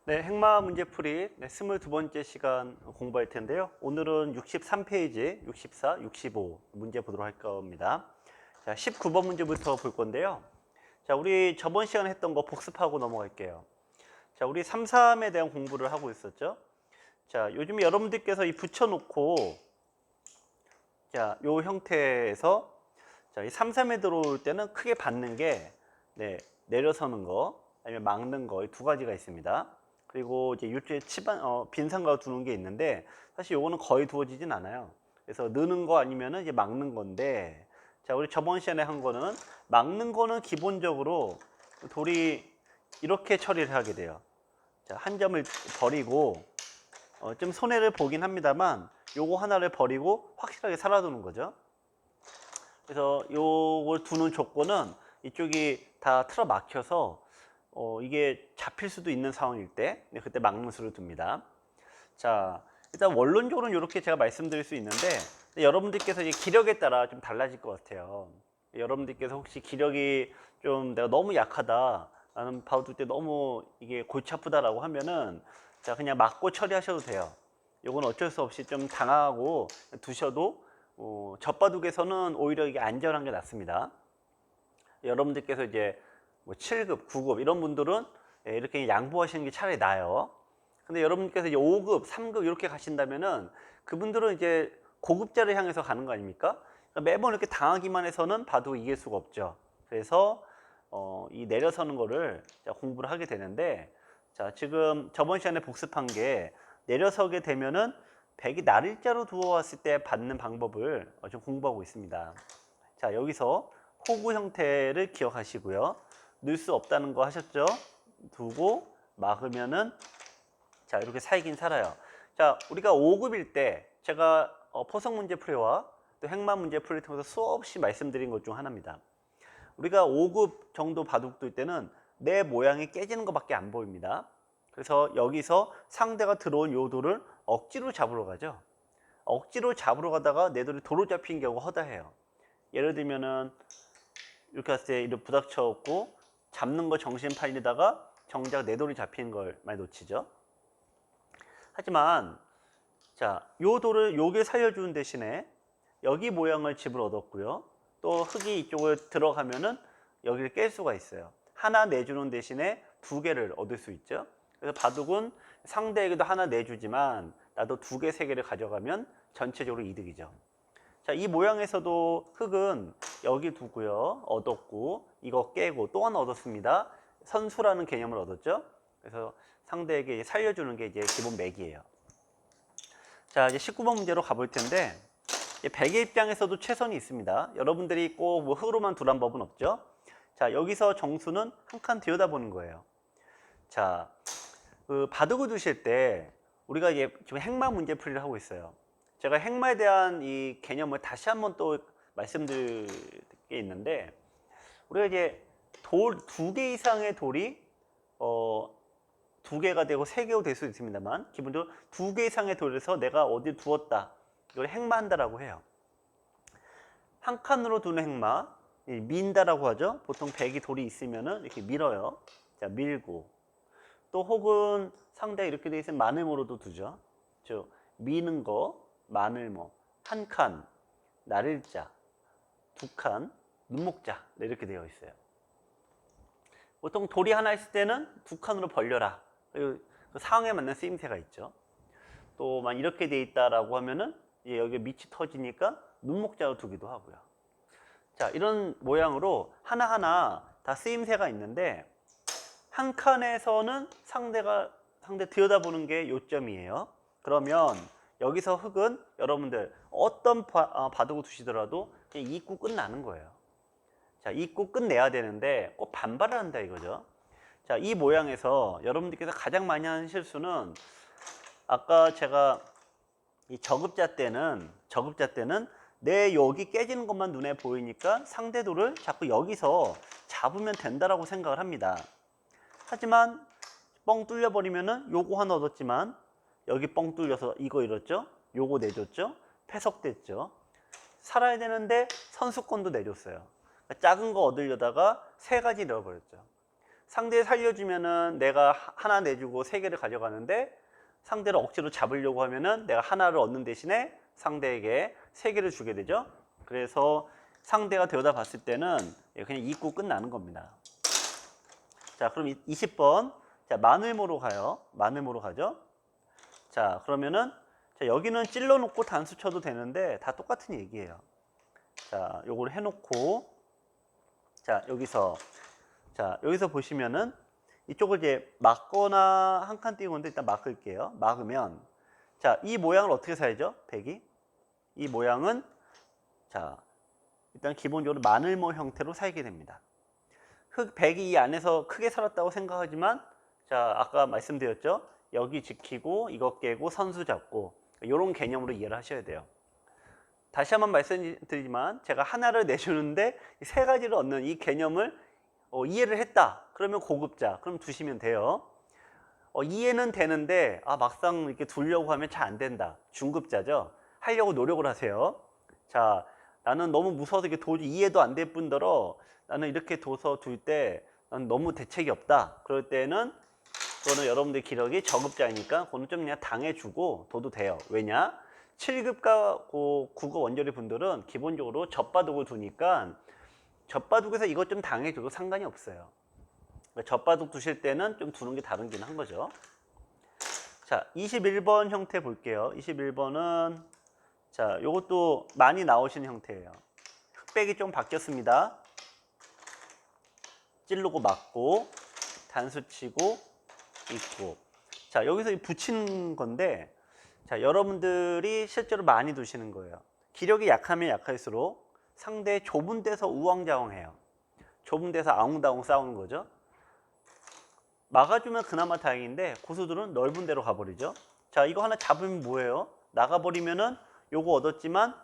네, 행마 문제풀이 22번째 시간 공부할 텐데요. 오늘은 63페이지, 64, 65 문제 보도록 할 겁니다. 자, 19번 문제부터 볼 건데요. 자, 우리 저번 시간에 했던 거 복습하고 넘어갈게요. 자, 우리 3, 3에 대한 공부를 하고 있었죠. 자, 요즘에 여러분들께서 이 붙여놓고 자, 요 형태에서 자, 이 3, 3에 들어올 때는 크게 받는 게 내려서는 거 아니면 막는 거 이 두 가지가 있습니다. 그리고 이제 이쪽에 빈상가 두는 게 있는데 사실 요거는 거의 두어지진 않아요. 그래서 느는 거 아니면은 이제 막는 건데 자, 우리 저번 시간에 한 거는 막는 거는 기본적으로 돌이 이렇게 처리를 하게 돼요. 자, 한 점을 버리고 좀 손해를 보긴 합니다만 요거 하나를 버리고 확실하게 살아두는 거죠. 그래서 요걸 두는 조건은 이쪽이 다 틀어 막혀서 이게 잡힐 수도 있는 상황일 때 그때 막는 수를 둡니다. 자, 일단 원론적으로는 이렇게 제가 말씀드릴 수 있는데 여러분들께서 이제 기력에 따라 좀 달라질 것 같아요. 여러분들께서 혹시 기력이 좀 내가 너무 약하다, 나는 봐둘 때 너무 이게 골치 아프다라고 하면은 자, 그냥 맞고 처리하셔도 돼요. 이건 어쩔 수 없이 좀 당하고 두셔도 젖바둑에서는 오히려 이게 안전한 게 낫습니다. 여러분들께서 이제 뭐 7급, 9급 이런 분들은 이렇게 양보하시는 게 차라리 나아요. 근데 여러분께서 이제 5급, 3급 이렇게 가신다면은 그분들은 이제 고급자를 향해서 가는 거 아닙니까? 그러니까 매번 이렇게 당하기만 해서는 봐도 이길 수가 없죠. 그래서 이 내려서는 거를 공부를 하게 되는데 자, 지금 저번 시간에 복습한 게 내려서게 되면은 백이 날일자로 두어왔을 때 받는 방법을 좀 공부하고 있습니다. 자, 여기서 호구 형태를 기억하시고요. 넣을 수 없다는 거 하셨죠? 두고 막으면은 자, 이렇게 살긴 살아요. 자, 우리가 5급일 때 제가 포석 문제 풀이와 또 행마 문제 풀이를 통해서 수없이 말씀드린 것 중 하나입니다. 우리가 5급 정도 바둑 둘 때는 내 모양이 깨지는 것밖에 안 보입니다. 그래서 여기서 상대가 들어온 요 돌을 억지로 잡으러 가죠. 억지로 잡으러 가다가 내 돌이 도로 잡힌 경우가 허다해요. 예를 들면은 이렇게 했을 때 이렇게 부닥쳐갖고 잡는 거 정신 팔리다가 정작 내 돌이 잡히는 걸 많이 놓치죠. 하지만 자, 요 돌을 요게 살려주는 대신에 여기 모양을 집을 얻었고요. 또 흙이 이쪽을 들어가면은 여기를 깰 수가 있어요. 하나 내주는 대신에 두 개를 얻을 수 있죠. 그래서 바둑은 상대에게도 하나 내주지만 나도 두 개, 세 개를 가져가면 전체적으로 이득이죠. 자, 이 모양에서도 흙은 여기 두고요. 얻었고 이거 깨고 또 하나 얻었습니다. 선수라는 개념을 얻었죠. 그래서 상대에게 살려주는 게 이제 기본 맥이에요. 자, 이제 19번 문제로 가볼 텐데 백의 입장에서도 최선이 있습니다. 여러분들이 꼭 뭐 흙으로만 두란 법은 없죠. 자, 여기서 정수는 한 칸 들여다보는 거예요. 자, 그 바둑을 두실 때 우리가 이제 지금 행마 문제풀이를 하고 있어요. 제가 행마에 대한 이 개념을 다시 한번 또 말씀드릴 게 있는데 우리가 이제 돌 두 개 이상의 돌이 두 개가 되고 세 개가 될 수 있습니다만 기본적으로 두 개 이상의 돌에서 내가 어디 두었다 이걸 행마한다라고 해요. 한 칸으로 두는 행마 민다라고 하죠. 보통 백이 돌이 있으면은 이렇게 밀어요. 자, 밀고 또 혹은 상대가 이렇게 돼 있으면 마늘모로도 두죠. 즉 미는 거 마늘모 한 칸, 날일자, 두 칸, 눈목자 이렇게 되어 있어요. 보통 돌이 하나 있을 때는 두 칸으로 벌려라. 그 상황에 맞는 쓰임새가 있죠. 또 만 이렇게 돼 있다라고 하면은 여기 밑이 터지니까 눈목자로 두기도 하고요. 자, 이런 모양으로 하나하나 다 쓰임새가 있는데 한 칸에서는 상대 들여다보는 게 요점이에요. 그러면 여기서 흙은 여러분들 어떤 바둑을 두시더라도 그냥 잊고 끝나는 거예요. 자, 잊고 끝내야 되는데 꼭 반발을 한다 이거죠. 자, 이 모양에서 여러분들께서 가장 많이 하는 실수는 아까 제가 이 저급자 때는 내 여기 깨지는 것만 눈에 보이니까 상대도를 자꾸 여기서 잡으면 된다라고 생각을 합니다. 하지만 뻥 뚫려버리면은 요거 하나 얻었지만 여기 뻥 뚫려서 이거 잃었죠? 요거 내줬죠? 패석됐죠? 살아야 되는데 선수권도 내줬어요. 그러니까 작은 거 얻으려다가 세 가지 잃어버렸죠. 상대 살려주면은 내가 하나 내주고 세 개를 가져가는데 상대를 억지로 잡으려고 하면은 내가 하나를 얻는 대신에 상대에게 세 개를 주게 되죠. 그래서 상대가 되어다 봤을 때는 그냥 잊고 끝나는 겁니다. 자, 그럼 20번. 자, 마늘모로 가요. 마늘모로 가죠. 자, 그러면은 자, 여기는 찔러 놓고 단수 쳐도 되는데 다 똑같은 얘기예요. 자, 요걸 해 놓고 자, 여기서 보시면은 이쪽을 이제 막거나 한 칸 띄운 건데 일단 막을게요. 막으면 자, 이 모양을 어떻게 살죠? 백이 이 모양은 자, 일단 기본적으로 마늘모 형태로 살게 됩니다. 백이 이 안에서 크게 살았다고 생각하지만 자, 아까 말씀드렸죠? 여기 지키고 이거 깨고 선수 잡고 이런 개념으로 이해를 하셔야 돼요. 다시 한번 말씀드리지만 제가 하나를 내주는데 세 가지를 얻는 이 개념을 이해를 했다. 그러면 고급자. 그럼 두시면 돼요. 이해는 되는데 막상 이렇게 두려고 하면 잘 안 된다. 중급자죠. 하려고 노력을 하세요. 자, 나는 너무 무서워서 이게 도저히 이해도 안 될 뿐더러 나는 이렇게 둬서 둘 때 나는 너무 대책이 없다. 그럴 때는 그거는 여러분들 기력이 저급자이니까 그거는 좀 그냥 당해주고 둬도 돼요. 왜냐? 7급과 9급 원저리 분들은 기본적으로 젖바둑을 두니까 젖바둑에서 이것 좀 당해줘도 상관이 없어요. 젖바둑 두실 때는 좀 두는 게 다른긴 한 거죠. 자, 21번 형태 볼게요. 21번은 자, 요것도 많이 나오시는 형태예요. 흑백이 좀 바뀌었습니다. 찌르고 맞고 단수 치고 있고 자, 여기서 붙이는 건데 자, 여러분들이 실제로 많이 두시는 거예요. 기력이 약하면 약할수록 상대 좁은 데서 우왕좌왕해요. 좁은 데서 아웅다웅 싸우는 거죠. 막아주면 그나마 다행인데 고수들은 넓은 데로 가버리죠. 자, 이거 하나 잡으면 뭐예요? 나가버리면은 요거 얻었지만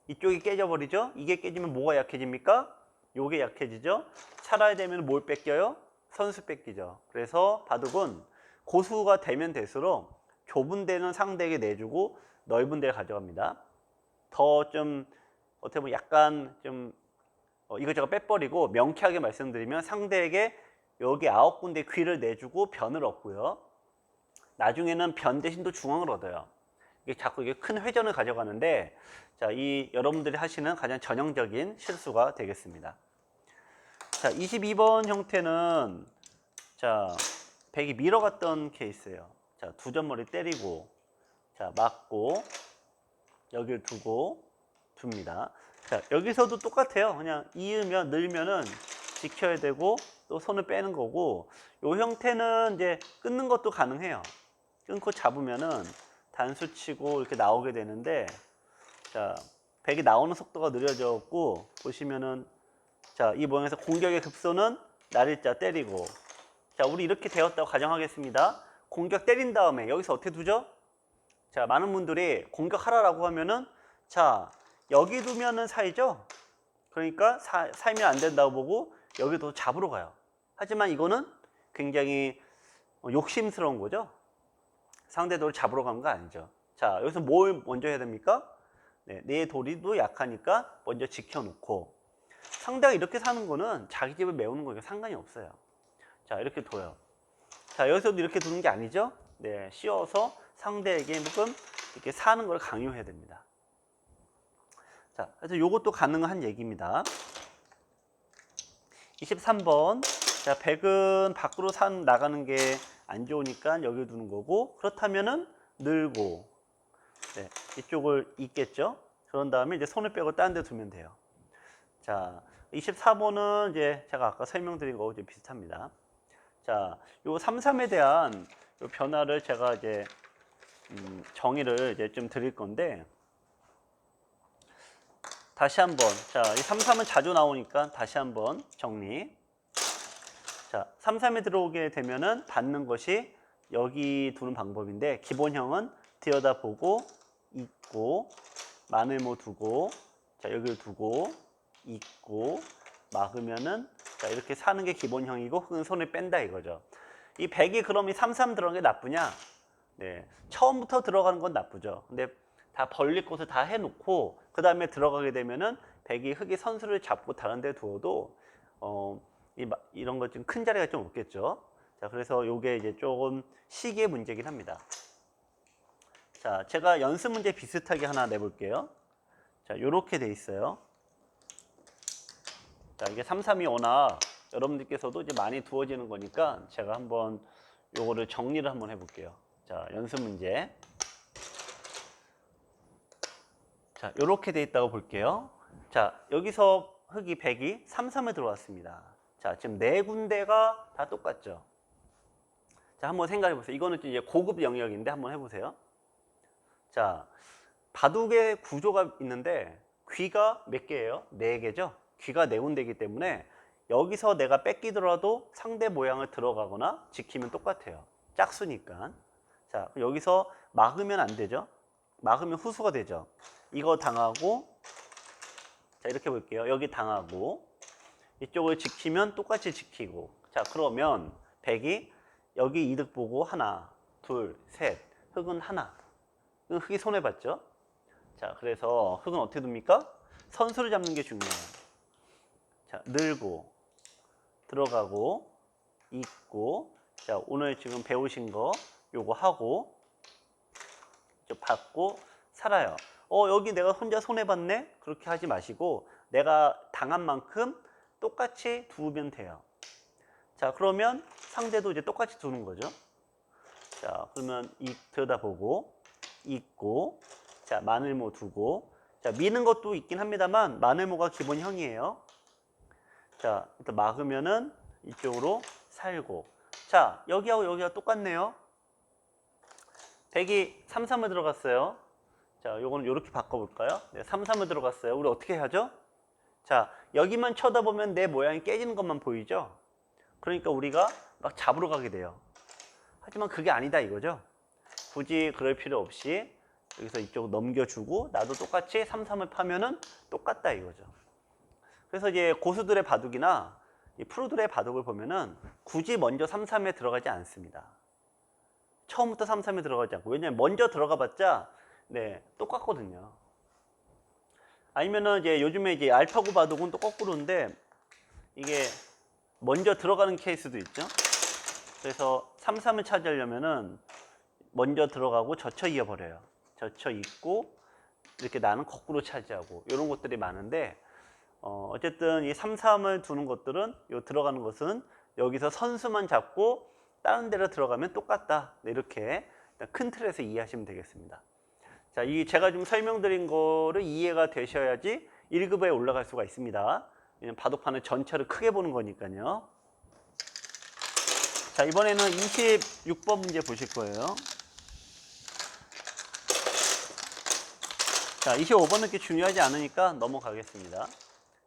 이쪽이 깨져버리죠. 이게 깨지면 뭐가 약해집니까? 요게 약해지죠. 살아야 되면 뭘 뺏겨요? 선수 뺏기죠. 그래서 바둑은 고수가 되면 될수록 좁은 데는 상대에게 내주고 넓은 데를 가져갑니다. 더 좀 어떻게 보면 약간 좀 이것저것 빼버리고 명쾌하게 말씀드리면 상대에게 여기 9군데 귀를 내주고 변을 얻고요. 나중에는 변 대신 또 중앙을 얻어요. 이게 자꾸 이게 큰 회전을 가져가는데 자, 이 여러분들이 하시는 가장 전형적인 실수가 되겠습니다. 자, 22번 형태는 자, 백이 밀어갔던 케이스예요. 자, 두 점머리 때리고 자, 맞고 여기를 두고 둡니다. 자, 여기서도 똑같아요. 그냥 이으면 늘면은 지켜야 되고 또 손을 빼는 거고 이 형태는 이제 끊는 것도 가능해요. 끊고 잡으면은 단수 치고 이렇게 나오게 되는데 자, 백이 나오는 속도가 느려졌고 보시면은 자, 이 모양에서 공격의 급소는 날일자 때리고 자, 우리 이렇게 되었다고 가정하겠습니다. 공격 때린 다음에 여기서 어떻게 두죠? 자, 많은 분들이 공격하라라고 하면은 자, 여기 두면은 사이죠? 그러니까 사이면 안 된다고 보고 여기도 잡으러 가요. 하지만 이거는 굉장히 욕심스러운 거죠. 상대도를 잡으러 가는 거 아니죠. 자, 여기서 뭘 먼저 해야 됩니까? 네, 내 도리도 약하니까 먼저 지켜놓고 상대가 이렇게 사는 거는 자기 집을 메우는 거니까 상관이 없어요. 자, 이렇게 둬요. 자, 여기서도 이렇게 두는 게 아니죠. 네, 씌워서 상대에게 조금 이렇게 사는 걸 강요해야 됩니다. 자, 그래서 이것도 가능한 얘기입니다. 23번. 자, 백은 밖으로 나가는 게 안 좋으니까 여기 두는 거고, 그렇다면은 늘고, 네, 이쪽을 잇겠죠. 그런 다음에 이제 손을 빼고 딴 데 두면 돼요. 자, 24번은 이제 제가 아까 설명드린 거하고 좀 비슷합니다. 자, 요 33에 대한 요 변화를 제가 이제 정의를 이제 좀 드릴 건데, 다시 한번 자, 이 33은 자주 나오니까 다시 한번 정리. 자, 33에 들어오게 되면은 받는 것이 여기 두는 방법인데 기본형은 들여다보고 있고 마늘모 두고 자, 여기를 두고 있고 막으면은 자, 이렇게 사는 게 기본형이고 혹은 손을 뺀다 이거죠. 이 100이 그럼 이 33 들어간 게 나쁘냐? 네, 처음부터 들어가는 건 나쁘죠. 근데 다 벌릴 곳을 다 해놓고 그 다음에 들어가게 되면은 백이 흙이 선수를 잡고 다른 데 두어도 이런 것 좀 큰 자리가 좀 없겠죠. 자, 그래서 요게 이제 조금 시기의 문제긴 합니다. 자, 제가 연습 문제 비슷하게 하나 내볼게요. 자, 요렇게 돼 있어요. 자, 이게 3, 3이 오나 여러분들께서도 이제 많이 두어지는 거니까 제가 한번 요거를 정리를 한번 해볼게요. 자, 연습 문제. 자, 요렇게 돼 있다고 볼게요. 자, 여기서 흙이 100이 3, 3에 들어왔습니다. 자, 지금 네 군데가 다 똑같죠. 자, 한번 생각해 보세요. 이거는 이제 고급 영역인데 한번 해보세요. 자, 바둑의 구조가 있는데 귀가 몇 개예요? 네 개죠? 귀가 네 군데이기 때문에 여기서 내가 뺏기더라도 상대 모양을 들어가거나 지키면 똑같아요. 짝수니까. 자, 여기서 막으면 안 되죠? 막으면 후수가 되죠. 이거 당하고, 자, 이렇게 볼게요. 여기 당하고, 이쪽을 지키면 똑같이 지키고. 자, 그러면 100이 여기 이득 보고 하나, 둘, 셋. 흙은 하나. 흙이 손해봤죠? 자, 그래서 흙은 어떻게 됩니까? 선수를 잡는 게 중요해요. 자, 늘고, 들어가고, 있고. 자, 오늘 지금 배우신 거 요거 하고, 좀 받고, 살아요. 여기 내가 혼자 손해봤네? 그렇게 하지 마시고, 내가 당한 만큼 똑같이 두면 돼요. 자, 그러면 상대도 이제 똑같이 두는 거죠. 자, 그러면 들여다보고, 있고, 자, 마늘모 두고, 자, 미는 것도 있긴 합니다만, 마늘모가 기본형이에요. 자, 일단 막으면은 이쪽으로 살고. 자, 여기하고 여기가 똑같네요. 100이 3, 3을 들어갔어요. 자, 요거는 이렇게 바꿔볼까요? 네, 3, 3을 들어갔어요. 우리 어떻게 하죠? 자, 여기만 쳐다보면 내 모양이 깨지는 것만 보이죠? 그러니까 우리가 막 잡으러 가게 돼요. 하지만 그게 아니다 이거죠. 굳이 그럴 필요 없이 여기서 이쪽 넘겨주고 나도 똑같이 3, 3을 파면은 똑같다 이거죠. 그래서 이제 고수들의 바둑이나 프로들의 바둑을 보면은 굳이 먼저 3, 3에 들어가지 않습니다. 처음부터 3, 3에 들어가지 않고. 왜냐면 먼저 들어가 봤자 네, 똑같거든요. 아니면은 이제 요즘에 이제 알파고 바둑은 또 거꾸로인데 이게 먼저 들어가는 케이스도 있죠. 그래서 3, 3을 차지하려면은 먼저 들어가고 젖혀 이어버려요. 젖혀 있고 이렇게 나는 거꾸로 차지하고 이런 것들이 많은데 어쨌든 이 3, 3을 두는 것들은 요 들어가는 것은 여기서 선수만 잡고 다른 데로 들어가면 똑같다. 이렇게 큰 틀에서 이해하시면 되겠습니다. 자, 이 제가 좀 설명드린 거를 이해가 되셔야지 1급에 올라갈 수가 있습니다. 왜냐면 바둑판을 전체를 크게 보는 거니까요. 자, 이번에는 26번 문제 보실 거예요. 자, 25번은 그렇게 중요하지 않으니까 넘어가겠습니다.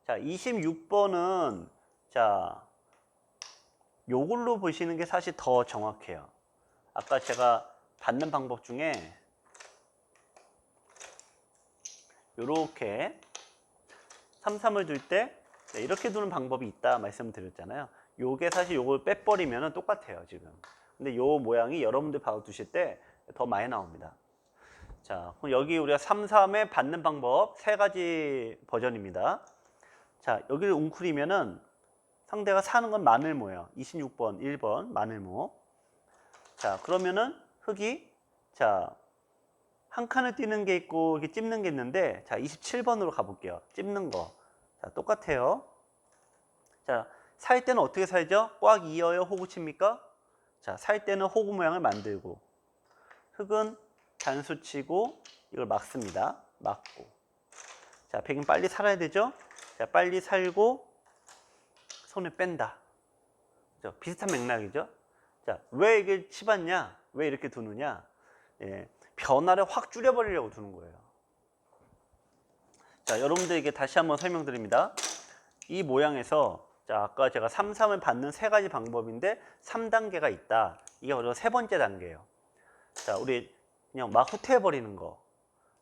자, 26번은 자, 요걸로 보시는 게 사실 더 정확해요. 아까 제가 받는 방법 중에 요렇게 3, 3을 둘 때 이렇게 두는 방법이 있다 말씀드렸잖아요. 요게 사실 요걸 빼버리면 똑같아요 지금. 근데 요 모양이 여러분들 바로 두실 때 더 많이 나옵니다. 자, 그럼 여기 우리가 3, 3에 받는 방법 세 가지 버전입니다. 자, 여기를 웅크리면은 상대가 사는 건 마늘모예요. 26번, 1번 마늘모. 자, 그러면은 흙이 자, 한 칸을 띄는 게 있고 이렇게 찝는 게 있는데 자, 27번으로 가볼게요. 찝는 거. 자, 똑같아요. 자, 살 때는 어떻게 살죠? 꽉 이어요? 호구 칩니까? 자, 살 때는 호구 모양을 만들고 흙은 단수 치고 이걸 막습니다. 막고. 자, 백은 빨리 살아야 되죠? 자, 빨리 살고 손을 뺀다. 그죠? 비슷한 맥락이죠? 자, 왜 이게 치봤냐? 왜 이렇게 두느냐? 예, 변화를 확 줄여버리려고 두는 거예요. 자, 여러분들에게 다시 한번 설명드립니다. 이 모양에서 자, 아까 제가 3, 3을 받는 세 가지 방법인데 3단계가 있다. 이게 바로 세 번째 단계예요. 자, 우리 그냥 막 후퇴해버리는 거.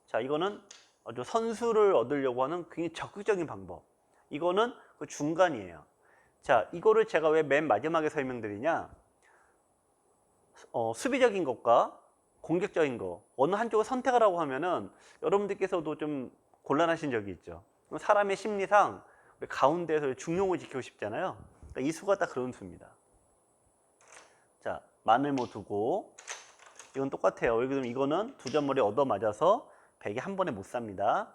자, 이거는 아주 선수를 얻으려고 하는 굉장히 적극적인 방법. 이거는 그 중간이에요. 자, 이거를 제가 왜 맨 마지막에 설명드리냐? 수비적인 것과 공격적인 거 어느 한쪽을 선택하라고 하면은 여러분들께서도 좀 곤란하신 적이 있죠. 사람의 심리상 가운데에서 중용을 지키고 싶잖아요. 그러니까 이 수가 딱 그런 수입니다. 자, 마늘모 두고 이건 똑같아요. 여기 이거는 두 점머리 얻어 맞아서 100이 한 번에 못 삽니다.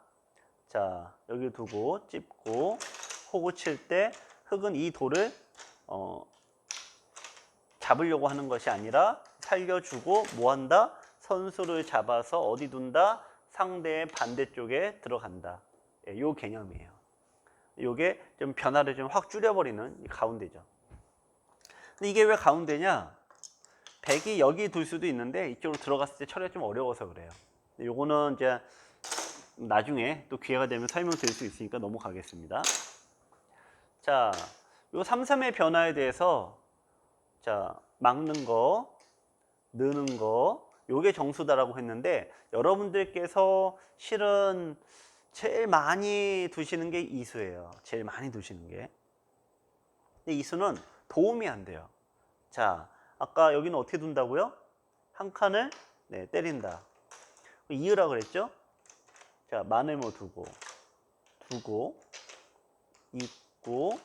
자, 여기 두고 찝고 호구 칠 때 흙은 이 돌을 잡으려고 하는 것이 아니라 살려주고 뭐 한다? 선수를 잡아서 어디 둔다? 상대의 반대쪽에 들어간다. 예, 요 개념이에요. 요게 좀 변화를 좀 확 줄여버리는 이 가운데죠. 근데 이게 왜 가운데냐? 100이 여기 둘 수도 있는데 이쪽으로 들어갔을 때 처리가 좀 어려워서 그래요. 요거는 이제 나중에 또 기회가 되면 설명드릴 수 있으니까 넘어가겠습니다. 자, 요 3, 3의 변화에 대해서 자, 막는 거, 느는 거, 요게 정수다라고 했는데 여러분들께서 실은 제일 많이 두시는 게 이 수예요. 제일 많이 두시는 게. 근데 이 수는 도움이 안 돼요. 자, 아까 여기는 어떻게 둔다고요? 한 칸을 네, 때린다. 이으라 그랬죠? 자, 마늘모 두고, 입고,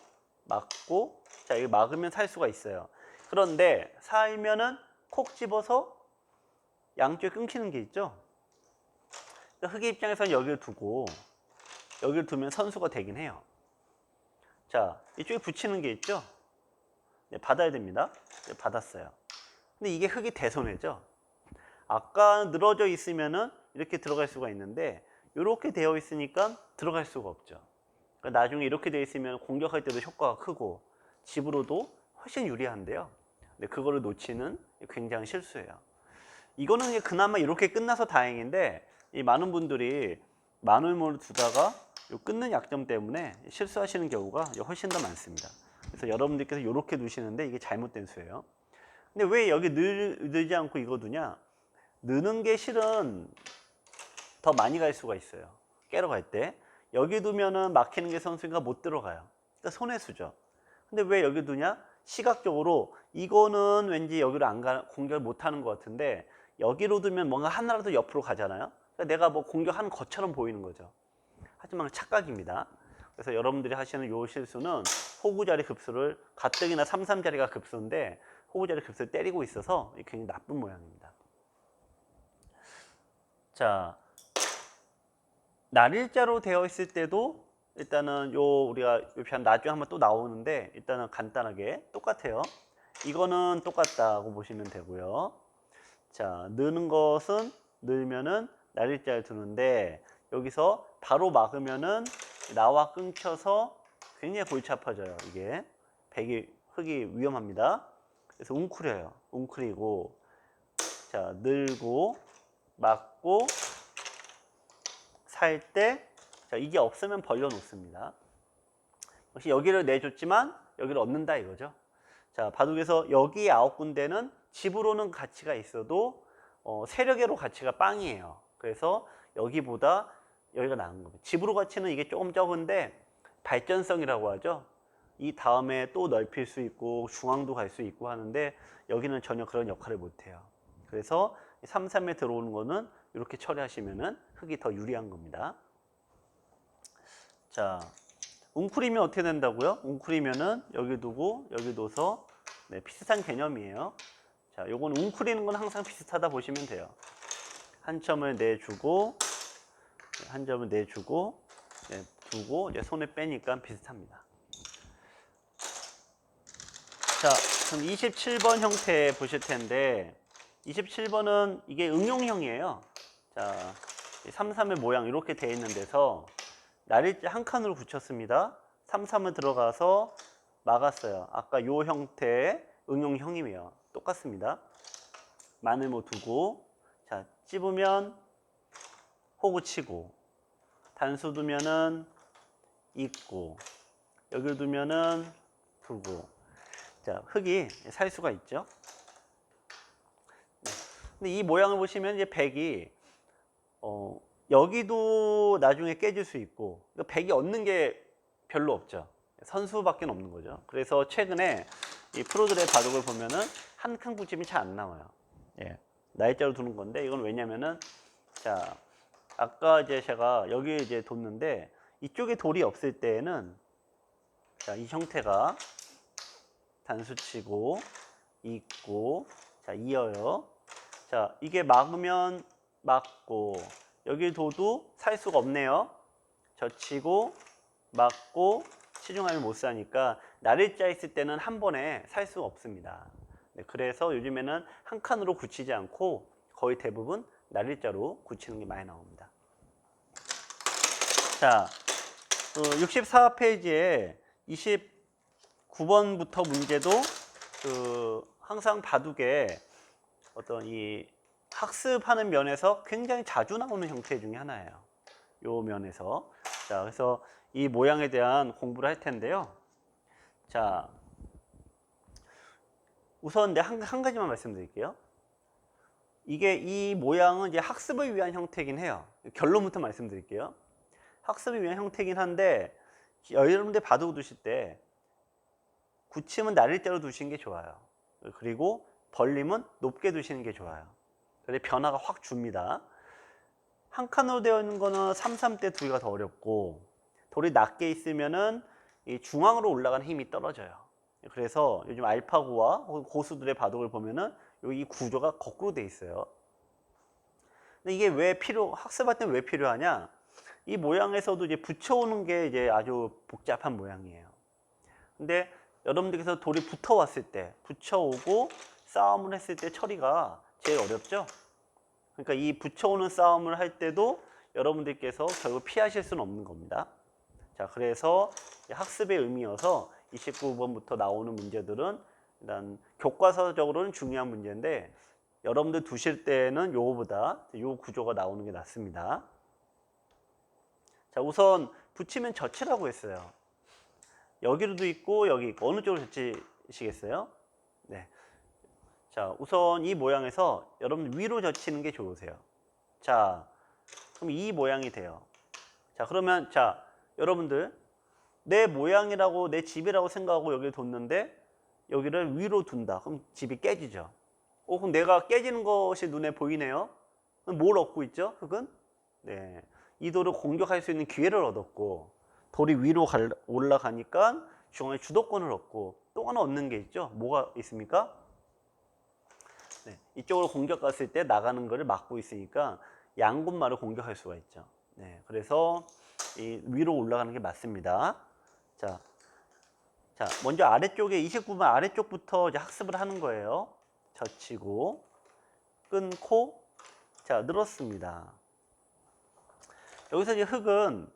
막고. 자, 여기 막으면 살 수가 있어요. 그런데 살면은 콕 집어서 양쪽에 끊기는 게 있죠? 흙의 입장에서는 여기를 두고, 여기를 두면 선수가 되긴 해요. 자, 이쪽에 붙이는 게 있죠? 네, 받아야 됩니다. 네, 받았어요. 근데 이게 흙이 대손해죠? 아까 늘어져 있으면은 이렇게 들어갈 수가 있는데 이렇게 되어 있으니까 들어갈 수가 없죠. 그러니까 나중에 이렇게 되어 있으면 공격할 때도 효과가 크고 집으로도 훨씬 유리한데요. 근데 그거를 놓치는 굉장히 실수예요. 이거는 그나마 이렇게 끝나서 다행인데 이 많은 분들이 마늘모를 두다가 요 끊는 약점 때문에 실수하시는 경우가 훨씬 더 많습니다. 그래서 여러분들께서 이렇게 두시는데 이게 잘못된 수예요. 근데 왜 여기 늘지 않고 이거 두냐? 느는 게 실은 더 많이 갈 수가 있어요. 깨러 갈 때. 여기 두면은 막히는 게 선수가 못 들어가요. 그러니까 손해수죠. 근데 왜 여기 두냐? 시각적으로 이거는 왠지 여기로 공격을 못 하는 것 같은데 여기로 두면 뭔가 하나라도 옆으로 가잖아요. 그러니까 내가 뭐 공격하는 것처럼 보이는 거죠. 하지만 착각입니다. 그래서 여러분들이 하시는 요 실수는 호구자리 급수를 가뜩이나 3, 3자리가 급수인데 호구자리 급수를 때리고 있어서 굉장히 나쁜 모양입니다. 자, 날일자로 되어 있을 때도 일단은 우리가 요 편 나중에 한번 또 나오는데 일단은 간단하게 똑같아요. 이거는 똑같다고 보시면 되고요. 자, 느는 것은 늘면은 날일자를 두는데 여기서 바로 막으면은 나와 끊겨서 굉장히 골치 아파져요. 이게 흙이 위험합니다. 그래서 웅크려요. 웅크리고 자, 늘고 막고 살 때 자, 이게 없으면 벌려 놓습니다. 역시 여기를 내줬지만 여기를 얻는다 이거죠. 자, 바둑에서 여기 9군데는 집으로는 가치가 있어도 세력으로 가치가 빵이에요. 그래서 여기보다 여기가 나은 겁니다. 집으로 가치는 이게 조금 적은데 발전성이라고 하죠. 이 다음에 또 넓힐 수 있고 중앙도 갈 수 있고 하는데 여기는 전혀 그런 역할을 못해요. 그래서 3, 3에 들어오는 거는 이렇게 처리하시면은 흙이 더 유리한 겁니다. 자, 웅크리면 어떻게 된다고요? 웅크리면은 여기 두고 여기 둬서 네, 비슷한 개념이에요. 자, 요건 웅크리는 건 항상 비슷하다 보시면 돼요. 한 점을 내주고 한 점을 내주고 네, 두고 이제 손을 빼니까 비슷합니다. 자, 그럼 27번 형태 보실 텐데 27번은 이게 응용형이에요. 자, 3, 3의 모양 이렇게 돼 있는 데서 날일자 한 칸으로 붙였습니다. 3, 3을 들어가서 막았어요. 아까 요 형태의 응용형이에요. 똑같습니다. 마늘모 두고 자, 찝으면 호구 치고 단수 두면은 있고 여기 두면은 두고 자, 흙이 살 수가 있죠. 네. 근데 이 모양을 보시면 이제 100이 여기도 나중에 깨질 수 있고 100이 얻는 게 별로 없죠. 선수밖에 없는 거죠. 그래서 최근에 이 프로들의 바둑을 보면은 한 칸 구침이 잘 안 나와요. 예. 날짜로 두는 건데 이건 왜냐면은 자, 아까 이제 제가 여기 이제 뒀는데 이쪽에 돌이 없을 때에는 자, 이 형태가 단수 치고 잇고 자 이어요. 자 이게 막으면 막고 여기 둬도 살 수가 없네요. 젖히고 막고 치중하면 못 사니까 날일자 있을 때는 한 번에 살 수가 없습니다. 네, 그래서 요즘에는 한 칸으로 굳히지 않고 거의 대부분 날일자로 굳히는 게 많이 나옵니다. 자, 64페이지에 29번부터 문제도 항상 바둑에 어떤 이 학습하는 면에서 굉장히 자주 나오는 형태 중에 하나예요. 요 면에서. 자, 그래서 이 모양에 대한 공부를 할 텐데요. 자, 우선 한 가지만 말씀드릴게요. 이 모양은 이제 학습을 위한 형태이긴 해요. 결론부터 말씀드릴게요. 학습을 위한 형태이긴 한데, 여러분들 바둑 두실 때, 굳힘은 날릴대로 두시는 게 좋아요. 그리고 벌림은 높게 두시는 게 좋아요. 그래서 변화가 확 줍니다. 한 칸으로 되어 있는 거는 3, 3대 두기가 더 어렵고, 돌이 낮게 있으면은 이 중앙으로 올라가는 힘이 떨어져요. 그래서 요즘 알파고와 고수들의 바둑을 보면은 여기 구조가 거꾸로 돼 있어요. 근데 이게 학습할 때는 왜 필요하냐? 이 모양에서도 이제 붙여오는 게 이제 아주 복잡한 모양이에요. 근데 여러분들께서 돌이 붙어왔을 때, 붙여오고 싸움을 했을 때 처리가 제일 어렵죠? 그러니까 이 붙여오는 싸움을 할 때도 여러분들께서 결국 피하실 수는 없는 겁니다. 자, 그래서 학습의 의미여서 29번부터 나오는 문제들은 일단 교과서적으로는 중요한 문제인데 여러분들 두실 때는 요거보다 요 구조가 나오는 게 낫습니다. 자, 우선 붙이면 젖히라고 했어요. 여기로도 있고 여기 있고 어느 쪽으로 젖히시겠어요? 네. 자, 우선 이 모양에서 여러분 위로 젖히는 게 좋으세요. 자, 그럼 이 모양이 돼요. 자, 그러면 자, 여러분들 내 모양이라고 내 집이라고 생각하고 여기를 뒀는데 여기를 위로 둔다. 그럼 집이 깨지죠. 그럼 내가 깨지는 것이 눈에 보이네요. 그럼 뭘 얻고 있죠? 흙은? 네. 이 돌을 공격할 수 있는 기회를 얻었고 돌이 위로 올라가니까 중앙에 주도권을 얻고 또 하나 얻는 게 있죠. 뭐가 있습니까? 네. 이쪽으로 공격 갔을 때 나가는 것을 막고 있으니까 양군마를 공격할 수가 있죠. 네. 그래서 이 위로 올라가는 게 맞습니다. 자, 먼저 아래쪽에 29번 아래쪽부터 이제 학습을 하는 거예요. 젖히고 끊고 자 늘었습니다. 여기서 이제 흙은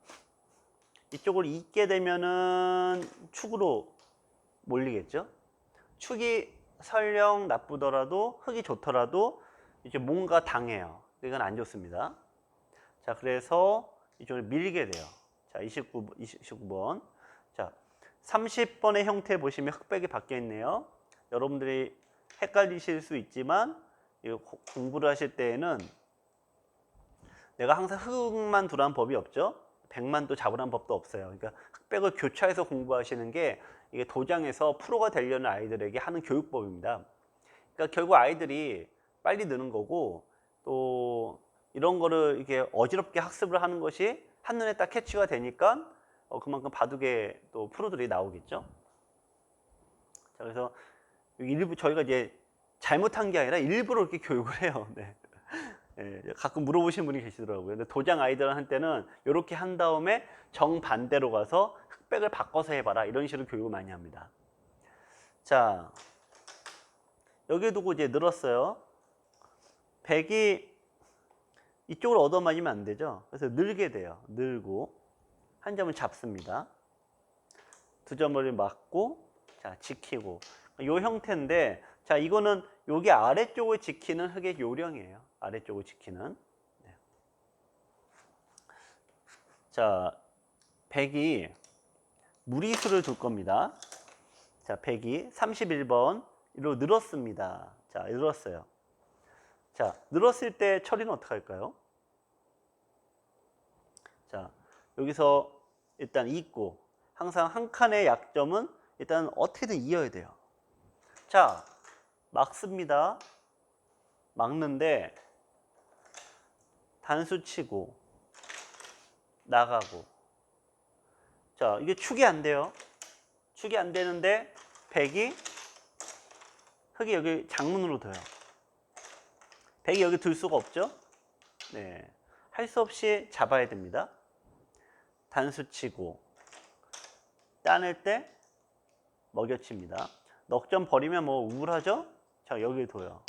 이쪽을 잇게 되면은 축으로 몰리겠죠. 축이 설령 나쁘더라도 흙이 좋더라도 이제 뭔가 당해요. 이건 안 좋습니다. 자, 그래서 이쪽을 밀게 돼요. 자, 29번. 자, 30번의 형태 보시면 흑백이 바뀌어 있네요. 여러분들이 헷갈리실 수 있지만 공부를 하실 때에는 내가 항상 흑만 두라는 법이 없죠. 백만 또 잡으라는 법도 없어요. 그러니까 흑백을 교차해서 공부하시는 게 이게 도장에서 프로가 되려는 아이들에게 하는 교육법입니다. 그러니까 결국 아이들이 빨리 느는 거고 또 이런 거를 이렇게 어지럽게 학습을 하는 것이 한눈에 딱 캐치가 되니까 그만큼 바둑에 또 프로들이 나오겠죠. 자, 그래서 일부 저희가 이제 잘못한 게 아니라 일부러 이렇게 교육을 해요. 네. 네, 가끔 물어보시는 분이 계시더라고요. 근데 도장 아이들한테는 이렇게 한 다음에 정반대로 가서 흑백을 바꿔서 해봐라 이런 식으로 교육을 많이 합니다. 자, 여기 두고 이제 늘었어요. 백이 이쪽으로 얻어맞으면 안 되죠. 그래서 늘게 돼요. 늘고 한 점을 잡습니다. 두 점을 맞고 자 지키고 이 형태인데 자 이거는 여기 아래쪽을 지키는 흙의 요령이에요. 아래쪽을 지키는. 네. 자 백이 무리수를 둘 겁니다. 자 백이 31번으로 늘었습니다. 자 늘었어요. 자 늘었을 때 처리는 어떻게 할까요? 자 여기서 일단 잇고 항상 한 칸의 약점은 일단 어떻게든 이어야 돼요. 자 막습니다. 막는데 단수 치고 나가고 자 이게 축이 안 돼요. 축이 안 되는데 백이 흙이 여기 장문으로 둬요. 백이 여기 둘 수가 없죠. 네, 할 수 없이 잡아야 됩니다. 단수 치고 따낼 때 먹여칩니다. 넉 점 버리면 뭐 우울하죠? 자, 여기 둬요.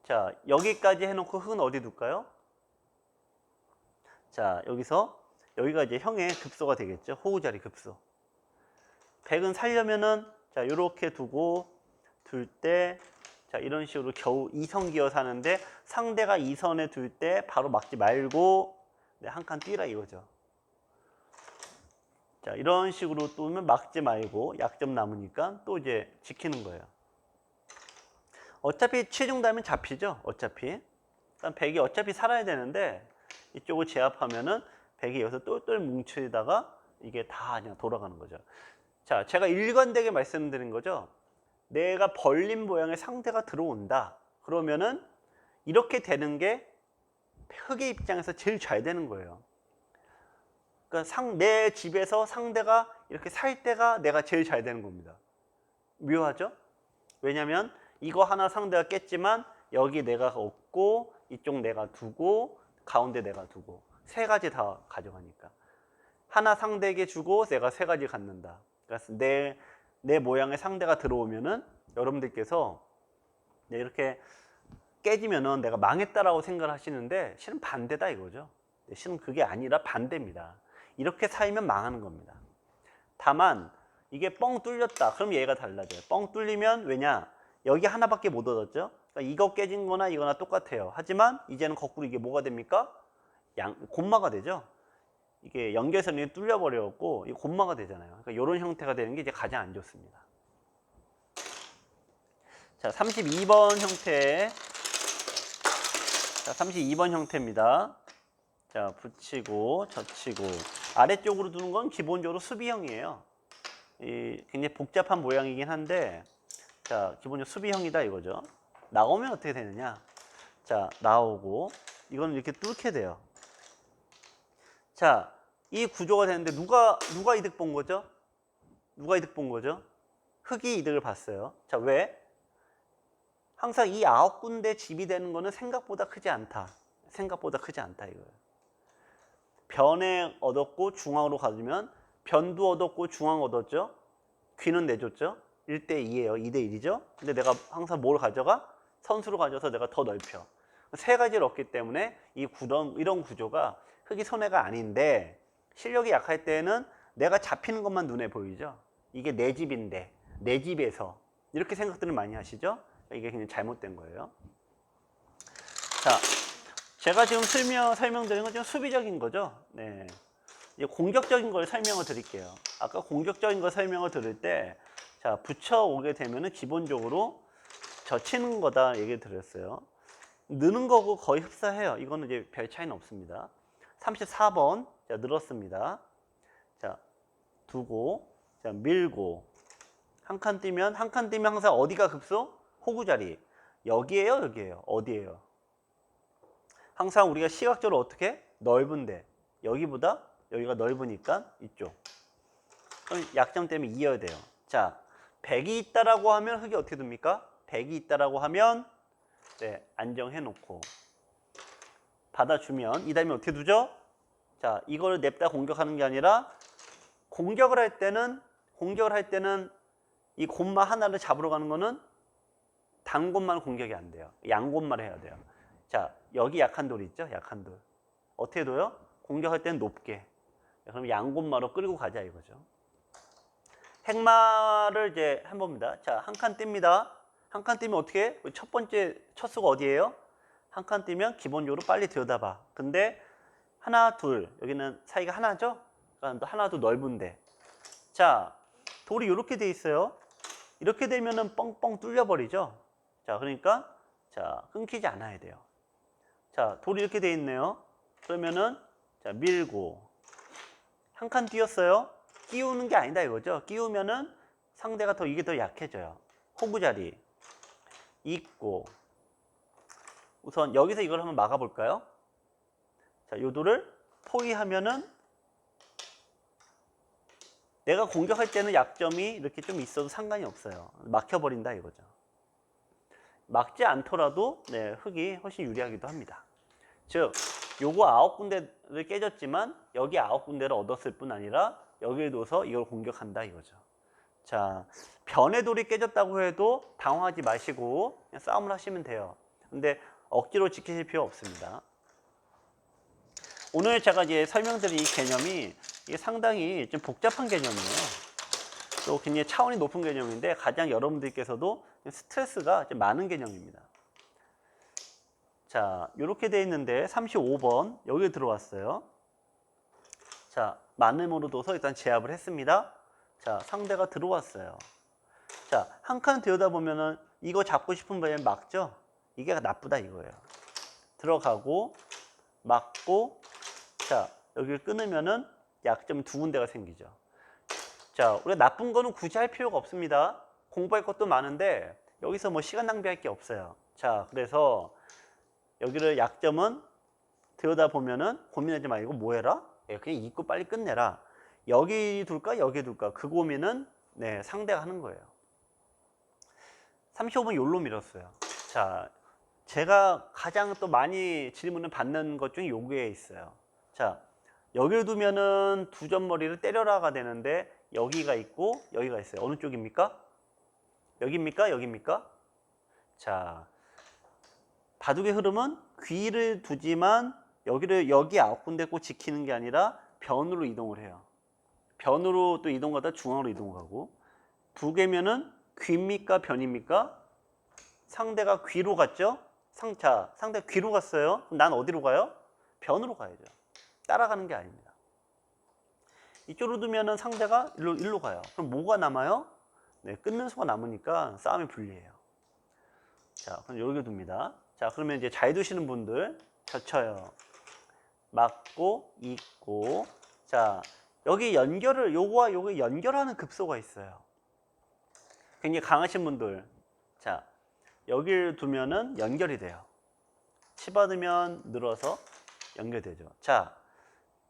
자, 여기까지 해놓고 흙은 어디 둘까요? 자, 여기가 이제 형의 급소가 되겠죠. 호구자리 급소. 백은 살려면은 자, 요렇게 두고 둘 때 자, 이런 식으로 겨우 2선 기어서 하는데 상대가 2선에 둘 때 바로 막지 말고 네, 한 칸 뛰라 이거죠. 자, 이런 식으로 ጡ면 막지 말고 약점 남으니까 또 이제 지키는 거예요. 어차피 치중되면 잡히죠. 어차피. 그러니까 백이 어차피 살아야 되는데 이쪽을 제압하면은 백이 여기서 똘똘 뭉치다가 이게 다 그냥 돌아가는 거죠. 자, 제가 일관되게 말씀드린 거죠. 내가 벌린 모양의 상대가 들어온다. 그러면은 이렇게 되는 게 흙의 입장에서 제일 잘 되는 거예요. 그러니까 내 집에서 상대가 이렇게 살 때가 내가 제일 잘 되는 겁니다. 묘하죠? 왜냐면 이거 하나 상대가 깼지만 여기 내가 없고 이쪽 내가 두고 가운데 내가 두고 세 가지 다 가져가니까 하나 상대에게 주고 내가 세 가지 갖는다. 그래서 내 모양의 상대가 들어오면은 여러분들께서 이렇게 깨지면은 내가 망했다라고 생각을 하시는데 실은 반대다 이거죠. 실은 그게 아니라 반대입니다. 이렇게 살면 망하는 겁니다. 다만 이게 뻥 뚫렸다. 그럼 얘가 달라져요. 뻥 뚫리면 왜냐? 여기 하나밖에 못 얻었죠. 그러니까 이거 깨진 거나 이거나 똑같아요. 하지만 이제는 거꾸로 이게 뭐가 됩니까? 곰마가 되죠. 이게 연결선이 뚫려버렸고 이 곰마가 되잖아요. 그러니까 이런 형태가 되는 게 이제 가장 안 좋습니다. 자, 32번 형태. 자, 32번 형태입니다. 자, 붙이고 젖히고 아래쪽으로 두는 건 기본적으로 수비형이에요. 굉장히 복잡한 모양이긴 한데 자, 기본적으로 수비형이다 이거죠. 나오면 어떻게 되느냐? 자, 나오고 이건 이렇게 뚫게 돼요. 자, 이 구조가 되는데 누가 이득 본 거죠? 누가 이득 본 거죠? 흙이 이득을 봤어요. 자, 왜? 항상 이 9군데 집이 되는 거는 생각보다 크지 않다. 생각보다 크지 않다 이거예요. 변에 얻었고 중앙으로 가주면 변도 얻었고 중앙 얻었죠. 귀는 내줬죠. 1대2예요. 2대1이죠. 근데 내가 항상 뭘 가져가? 선수로 가져서 내가 더 넓혀. 세 가지를 얻기 때문에 이런 구조가 흙이 손해가 아닌데 실력이 약할 때는 내가 잡히는 것만 눈에 보이죠. 이게 내 집인데 내 집에서 이렇게 생각들을 많이 하시죠. 이게 그냥 잘못된 거예요. 자, 제가 지금 설명드린 건 좀 수비적인 거죠. 네. 이제 공격적인 걸 설명을 드릴게요. 아까 공격적인 걸 설명을 드릴 때, 자, 붙여오게 되면은 기본적으로 젖히는 거다 얘기 드렸어요. 느는 거고 거의 흡사해요. 이거는 이제 별 차이는 없습니다. 34번. 자, 늘었습니다. 자, 두고, 자, 밀고. 한 칸 뛰면 항상 어디가 급소? 호구 자리. 여기에요, 여기에요? 어디에요? 항상 우리가 시각적으로 어떻게? 넓은데. 여기보다 여기가 넓으니까 이쪽. 그럼 약점 때문에 이어야 돼요. 자, 100이 있다라고 하면 흙이 어떻게 됩니까? 100이 있다라고 하면 네, 안정해 놓고 받아주면 이 다음에 어떻게 두죠? 자, 이걸 냅다 공격하는 게 아니라 공격을 할 때는 이 곰마 하나를 잡으러 가는 거는 단곰만 공격이 안 돼요. 양곰마를 해야 돼요. 자, 여기 약한 돌이 있죠? 약한 돌. 어떻게 둬요? 공격할 때는 높게. 그럼 양곰마로 끌고 가자 이거죠. 핵마를 이제 해봅니다. 자, 한 칸 띱니다. 한 칸 띄면 어떻게? 첫 번째 첫 수가 어디예요? 한 칸 띄면 기본적으로 빨리 들여다봐. 근데 하나, 둘. 여기는 사이가 하나죠? 그러니까 하나도 넓은데. 자, 돌이 이렇게 돼 있어요. 이렇게 되면은 뻥뻥 뚫려버리죠. 자, 그러니까 자, 끊기지 않아야 돼요. 자, 돌이 이렇게 돼 있네요. 그러면은 자, 밀고 한 칸 띄었어요. 끼우는 게 아니다 이거죠. 끼우면은 상대가 이게 더 약해져요. 호구 자리 있고 우선 여기서 이걸 한번 막아볼까요? 자, 요 돌을 포위하면은 내가 공격할 때는 약점이 이렇게 좀 있어도 상관이 없어요. 막혀버린다 이거죠. 막지 않더라도 네, 흙이 훨씬 유리하기도 합니다. 즉 요거 9군데를 깨졌지만 여기 9군데를 얻었을 뿐 아니라 여기에 둬서 이걸 공격한다 이거죠. 자, 변의 돌이 깨졌다고 해도 당황하지 마시고 그냥 싸움을 하시면 돼요. 근데 억지로 지키실 필요 없습니다. 오늘 제가 이제 설명드린 이 개념이 이게 상당히 좀 복잡한 개념이에요. 또 굉장히 차원이 높은 개념인데 가장 여러분들께서도 스트레스가 좀 많은 개념입니다. 자, 이렇게 돼 있는데 35번 여기 들어왔어요. 자, 만음으로 둬서 일단 제압을 했습니다. 자, 상대가 들어왔어요. 자, 한 칸 들여다보면은 이거 잡고 싶은 바에 막죠? 이게 나쁘다 이거예요. 들어가고 막고 자, 여기를 끊으면은 약점 두 군데가 생기죠. 자, 우리가 나쁜 거는 굳이 할 필요가 없습니다. 공부할 것도 많은데 여기서 뭐 시간 낭비할 게 없어요. 자, 그래서 여기를 약점은 들여다보면은 고민하지 말고 뭐 해라? 그냥 읽고 빨리 끝내라. 여기 둘까? 여기 둘까? 그 고민은 네, 상대가 하는 거예요. 35번 욜로 밀었어요. 자, 제가 가장 또 많이 질문을 받는 것 중에 요게 있어요. 자, 여기를 두면은 두 점머리를 때려라가 되는데 여기가 있고 여기가 있어요. 어느 쪽입니까? 여기입니까? 여기입니까? 자, 바둑의 흐름은 귀를 두지만 여기를 여기 9군데 꼭 지키는 게 아니라 변으로 이동을 해요. 변으로 또 이동하다 중앙으로 이동하고 두 개면은 귀입니까? 변입니까? 상대가 귀로 갔죠? 자, 상대가 귀로 갔어요. 그럼 난 어디로 가요? 변으로 가야죠. 따라가는 게 아닙니다. 이쪽으로 두면은 상대가 일로 가요. 그럼 뭐가 남아요? 네, 끊는 수가 남으니까 싸움이 불리해요. 자, 그럼 여기 둡니다. 자, 그러면 이제 잘 두시는 분들 젖혀요. 맞고 있고. 자, 여기 연결을 요거와 요거 연결하는 급소가 있어요. 굉장히 강하신 분들. 자, 여기를 두면은 연결이 돼요. 치받으면 늘어서 연결되죠. 자,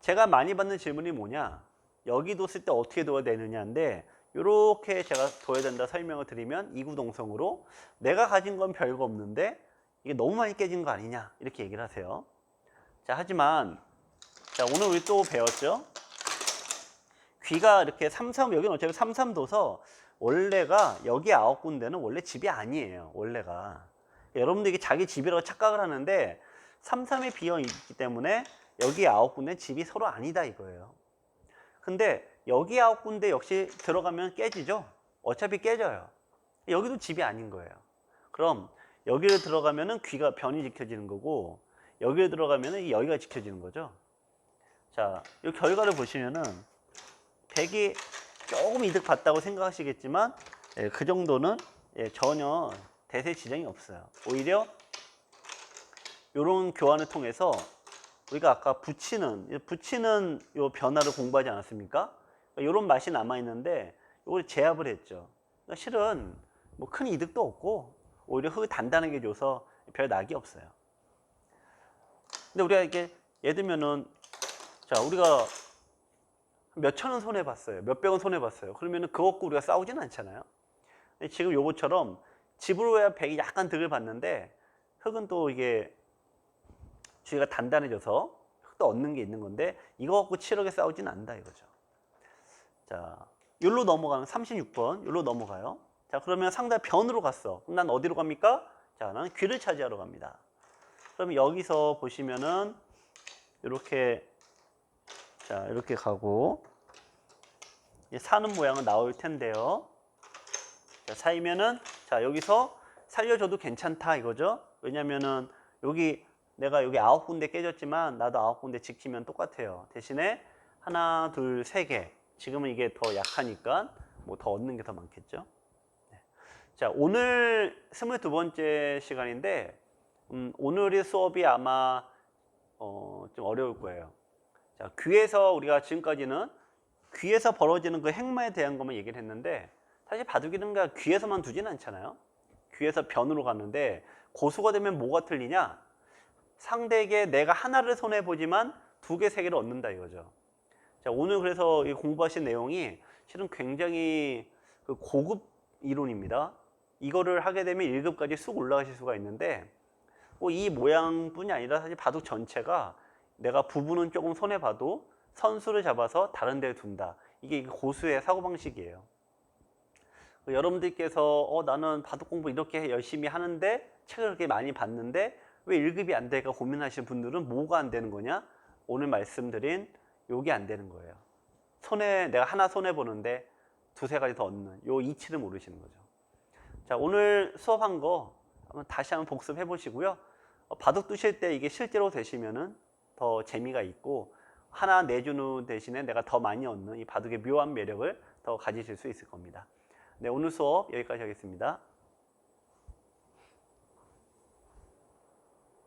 제가 많이 받는 질문이 뭐냐? 여기 뒀을 때 어떻게 둬야 되느냐인데 이렇게 제가 둬야 된다 설명을 드리면 이구동성으로 내가 가진 건 별거 없는데 이게 너무 많이 깨진 거 아니냐 이렇게 얘기를 하세요. 자, 하지만 자, 오늘 우리 또 배웠죠? 귀가 이렇게 33, 여기는 어차피 33 둬서 원래가 여기 9군데는 원래 집이 아니에요. 원래가. 여러분들 이게 자기 집이라고 착각을 하는데 33이 비어 있기 때문에 여기 9군데는 집이 서로 아니다 이거예요. 근데 여기 9군데 역시 들어가면 깨지죠? 어차피 깨져요. 여기도 집이 아닌 거예요. 그럼 여기를 들어가면은 귀가 변이 지켜지는 거고 여기를 들어가면은 여기가 지켜지는 거죠. 자, 이 결과를 보시면은 100이 조금 이득 봤다고 생각하시겠지만 그 정도는 전혀 대세 지장이 없어요. 오히려 이런 교환을 통해서 우리가 아까 붙이는 요 변화를 공부하지 않았습니까? 이런 맛이 남아있는데 이걸 제압을 했죠. 그러니까 실은 뭐 큰 이득도 없고 오히려 흙이 단단하게 줘서 별 낙이 없어요. 근데 우리가 이렇게 예를 들면은 자, 우리가 몇천 원 손해봤어요. 몇백 원 손해봤어요. 그러면은 그거 갖고 우리가 싸우지는 않잖아요. 근데 지금 요것처럼 집으로 해야 100이 약간 득을 봤는데 흙은 또 이게 주위가 단단해져서 흙도 얻는 게 있는 건데 이거 갖고 치열하게 싸우지는 않는다 이거죠. 자, 여기로 넘어가면 36번 여기로 넘어가요. 자, 그러면 상대 변으로 갔어. 그럼 난 어디로 갑니까? 자, 나는 귀를 차지하러 갑니다. 그럼 여기서 보시면은 이렇게 자, 이렇게 가고 사는 모양은 나올 텐데요. 자, 사이면은 자, 여기서 살려줘도 괜찮다 이거죠. 왜냐면은 여기 내가 여기 9군데 깨졌지만 나도 9군데 지키면 똑같아요. 대신에 하나, 둘, 세 개. 지금은 이게 더 약하니까 뭐 더 얻는 게 더 많겠죠. 네. 자, 오늘 22번째 시간인데 오늘의 수업이 아마 좀 어려울 거예요. 자, 귀에서 우리가 지금까지는 귀에서 벌어지는 그 행마에 대한 것만 얘기를 했는데 사실 바둑이는 귀에서만 두지는 않잖아요. 귀에서 변으로 갔는데 고수가 되면 뭐가 틀리냐? 상대에게 내가 하나를 손해보지만 두 개, 세 개를 얻는다 이거죠. 자, 오늘 그래서 공부하신 내용이 실은 굉장히 고급 이론입니다. 이거를 하게 되면 1급까지 쑥 올라가실 수가 있는데 이 모양뿐이 아니라 사실 바둑 전체가 내가 부분은 조금 손해봐도 선수를 잡아서 다른 데에 둔다. 이게 고수의 사고방식이에요. 여러분들께서 나는 바둑 공부 이렇게 열심히 하는데 책을 그렇게 많이 봤는데 왜 1급이 안 될까 고민하시는 분들은 뭐가 안 되는 거냐? 오늘 말씀드린 요게 안 되는 거예요. 내가 하나 손해보는데 두세 가지 더 얻는 요 이치를 모르시는 거죠. 자, 오늘 수업한 거 다시 한번 복습해 보시고요. 바둑 두실 때 이게 실제로 되시면은 더 재미가 있고 하나 내주는 대신에 내가 더 많이 얻는 이 바둑의 묘한 매력을 더 가지실 수 있을 겁니다. 네, 오늘 수업 여기까지 하겠습니다.